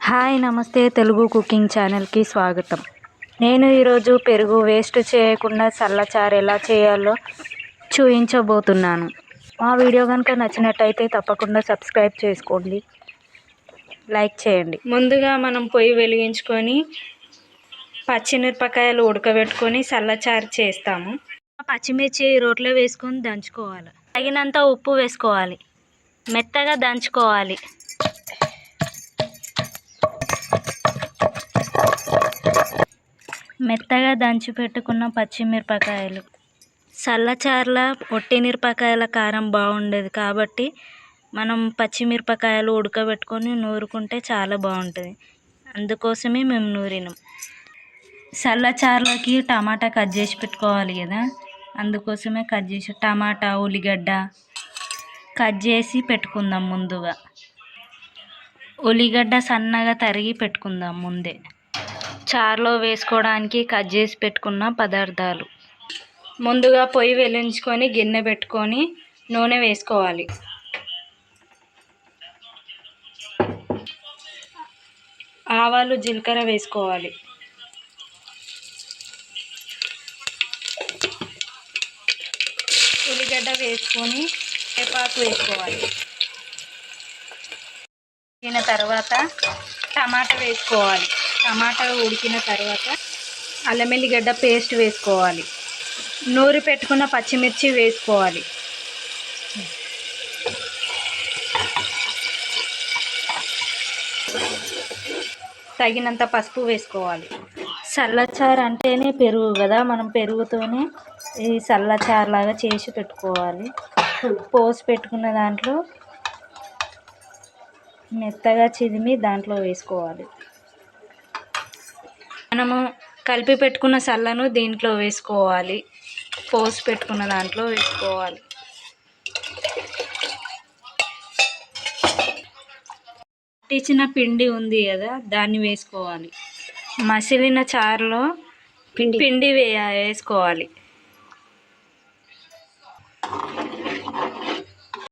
Hi నమస్తే Telugu cooking ఛానల్కి స్వాగతం. నేను ఈరోజు పెరుగు వేస్ట్ చేయకుండా చల్లచారు ఎలా చేయాలో చూపించబోతున్నాను. మా వీడియో కనుక నచ్చినట్టయితే తప్పకుండా సబ్స్క్రైబ్ చేసుకోండి, లైక్ చేయండి. ముందుగా మనం పొయ్యి వెలిగించుకొని పచ్చిమిరపకాయలు ఉడకబెట్టుకొని చల్లచారు చేస్తాము. పచ్చిమిర్చి రోట్లో వేసుకొని దంచుకోవాలి. తగినంత ఉప్పు వేసుకోవాలి. మెత్తగా దంచుకోవాలి. మెత్తగా దంచి పెట్టుకున్న పచ్చిమిరపకాయలు. చల్లచారుల ఒట్టి మిరపకాయల కారం బాగుండేది కాబట్టి మనం పచ్చిమిరపకాయలు ఉడకబెట్టుకొని నూరుకుంటే చాలా బాగుంటుంది. అందుకోసమే మేము నూరినాం. చల్లచారులకి టమాటా కట్ చేసి పెట్టుకోవాలి కదా, అందుకోసమే కట్ చేసి టమాటా ఉల్లిగడ్డ కట్ చేసి పెట్టుకుందాం. ముందుగా ఉల్లిగడ్డ సన్నగా తరిగి పెట్టుకుందాం. ముందే చారులో వేసుకోవడానికి కట్ చేసి పెట్టుకున్న పదార్థాలు. ముందుగా పొయ్యి వెలిగించుకొని గిన్నె పెట్టుకొని నూనె వేసుకోవాలి. ఆవాలు జీలకర్ర వేసుకోవాలి. ఉల్లిగడ్డ వేసుకొని కరివేపాకు వేసుకోవాలి. ఉడికిన తర్వాత టమాటా వేసుకోవాలి. టమాటా ఉడికిన తర్వాత అల్లం వెల్లిగడ్డ పేస్ట్ వేసుకోవాలి. నూరి పెట్టుకున్న పచ్చిమిర్చి వేసుకోవాలి. తగినంత పసుపు వేసుకోవాలి. చల్లచారు అంటేనే పెరుగు కదా, మనం పెరుగుతోనే ఈ చల్లచారు లాగా చేసి పెట్టుకోవాలి. పోసి పెట్టుకున్న దాంట్లో మెత్తగా చిదిమి దాంట్లో వేసుకోవాలి. మనము కలిపి పెట్టుకున్న చల్లను దీంట్లో వేసుకోవాలి. పోసి పెట్టుకున్న దాంట్లో వేసుకోవాలి. పట్టించిన పిండి ఉంది కదా, దాన్ని వేసుకోవాలి. మసిలిన చారులో పిండి వేసుకోవాలి.